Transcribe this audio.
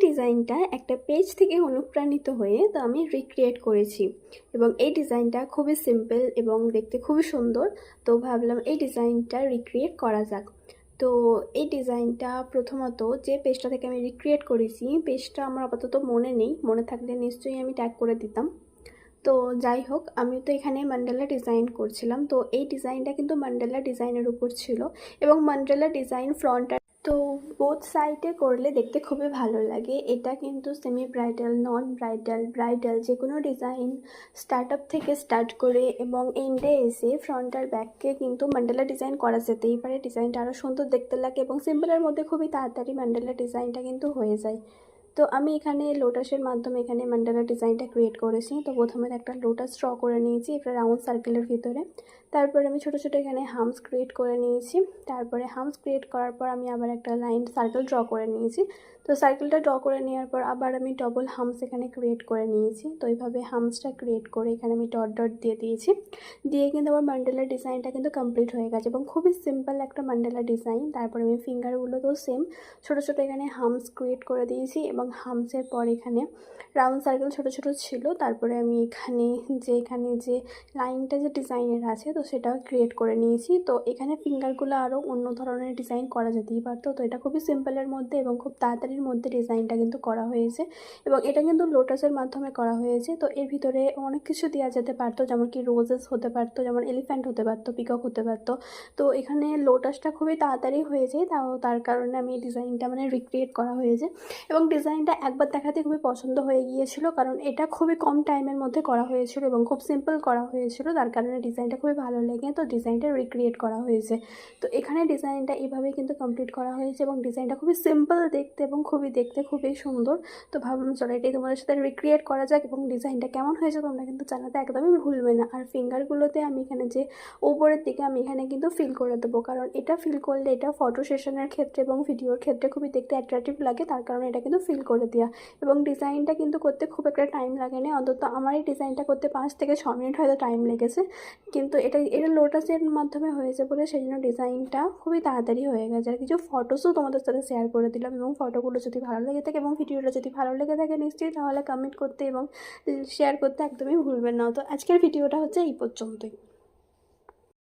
ডিজাইনটা একটা পেজ থেকে অনুপ্রাণিত হয়ে তো আমি রিক্রিয়েট করেছি এবং এই ডিজাইনটা খুবই সিম্পল এবং দেখতে খুবই সুন্দর। তো ভাবলাম এই ডিজাইনটা রিক্রিয়েট করা যাক। তো এই ডিজাইনটা প্রথমত যে পেজটা থেকে আমি রিক্রিয়েট করেছি, পেজটা আমার আপাতত মনে নেই, মনে থাকলে নিশ্চয়ই আমি ট্যাগ করে দিতাম। তো যাই হোক, আমি তো এখানে মান্ডালা ডিজাইন করছিলাম। তো এই ডিজাইনটা কিন্তু মান্ডালা ডিজাইনের উপর ছিল এবং মান্ডালা ডিজাইন ফ্রন্ট তো বোথ সাইডে করলে দেখতে খুবই ভালো লাগে। এটা কিন্তু সেমি ব্রাইডাল, নন ব্রাইডাল, ব্রাইডাল যে কোনো ডিজাইন স্টার্ট আপ থেকে স্টার্ট করে এবং এন্ডে এসে ফ্রন্ট আর ব্যাককে কিন্তু মান্ডালা ডিজাইন করা যেতেই পারে। ডিজাইনটা আরও সুন্দর দেখতে লাগে এবং সিম্পলের মধ্যে খুবই তাড়াতাড়ি মান্ডালা ডিজাইনটা কিন্তু হয়ে যায়। তো আমি এখানে লোটাসের মাধ্যমে এখানে মান্ডালা ডিজাইনটা ক্রিয়েট করেছি। তো প্রথমে একটা লোটাস ড্র করে নিয়েছি একটা রাউন্ড সার্কেলের ভিতরে। তারপরে আমি ছোটো ছোটো এখানে হামস ক্রিয়েট করে নিয়েছি। তারপরে হামস ক্রিয়েট করার পর আমি আবার একটা লাইন সার্কেল ড্র করে নিয়েছি। তো সার্কেলটা ড্র করে নেওয়ার পর আবার আমি ডবল হামস এখানে ক্রিয়েট করে নিয়েছি। তো এইভাবে হামসটা ক্রিয়েট করে এখানে আমি ডট ডট দিয়ে দিয়েছি। দিয়ে কিন্তু আমার মান্ডালার ডিজাইনটা কিন্তু কমপ্লিট হয়ে গেছে এবং খুবই সিম্পল একটা মান্ডালা ডিজাইন। তারপরে আমি ফিঙ্গারগুলোতেও সেম ছোটো ছোটো এখানে হামস ক্রিয়েট করে দিয়েছি এবং হামসের পর এখানে রাউন্ড সার্কেল ছোটো ছোটো ছিল। তারপরে আমি এখানে যে লাইনটা যে ডিজাইনের আছে তো সেটাও ক্রিয়েট করে নিয়েছি। তো এখানে ফিঙ্গারগুলো আরও অন্য ধরনের ডিজাইন করা যেতেই পারতো। তো এটা খুবই সিম্পলের মধ্যে এবং খুব তাড়াতাড়ির মধ্যে ডিজাইনটা কিন্তু করা হয়েছে এবং এটা কিন্তু লোটাসের মাধ্যমে করা হয়েছে। তো এর ভিতরে অনেক কিছু দেওয়া যেতে পারতো, যেমন কি রোজেস হতে পারতো, যেমন এলিফ্যান্ট হতে পারতো, পিকক হতে পারতো। তো এখানে লোটাসটা খুবই তাড়াতাড়ি হয়ে যায়, তার কারণে আমি এই ডিজাইনটা রিক্রিয়েট করা হয়েছে এবং ডিজাইনটা একবার দেখাতে খুবই পছন্দ হয়ে গিয়েছিল, কারণ এটা খুবই কম টাইমের মধ্যে করা হয়েছিল এবং খুব সিম্পল করা হয়েছিল, তার কারণে ডিজাইনটা খুবই ভালো লেগে তো ডিজাইনটা রিক্রিয়েট করা হয়েছে। তো এখানে ডিজাইনটা এইভাবেই কিন্তু কমপ্লিট করা হয়েছে এবং ডিজাইনটা খুবই সিম্পল দেখতে এবং দেখতে খুবই সুন্দর। তো ভাবলাম চলো এটাই তোমাদের সাথে রিক্রিয়েট করা যাক এবং ডিজাইনটা কেমন হয়েছে তোমরা কিন্তু জানাতে একদমই ভুলবে না। আর ফিঙ্গারগুলোতে আমি এখানে যে উপরের দিকে আমি এখানে কিন্তু ফিল করে দেবো, কারণ এটা ফিল করলে এটা ফটো সেশনের ক্ষেত্রে এবং ভিডিওর ক্ষেত্রে খুবই দেখতে অ্যাট্রাকটিভ লাগে, তার কারণে এটা কিন্তু ফিল করে দেওয়া। এবং ডিজাইনটা কিন্তু করতে খুব একটা টাইম লাগেনি, অন্তত আমার এই ডিজাইনটা করতে 5 থেকে 6 মিনিট হয়তো টাইম লেগেছে, কিন্তু এটা লোটাসের মাধ্যমে হয়েছে বলে সেই জন্য ডিজাইনটা খুবই তাড়াতাড়ি হয়ে গেছে। আর কিছু ফটোসও তোমাদের সাথে শেয়ার করে দিলাম এবং ফটোগুলো যদি ভালো লেগে থাকে এবং ভিডিওটা যদি ভালো লেগে থাকে নিশ্চয়ই তাহলে কমেন্ট করতে এবং শেয়ার করতে একদমই ভুলবেন না। তো আজকের ভিডিওটা হচ্ছে এই পর্যন্তই।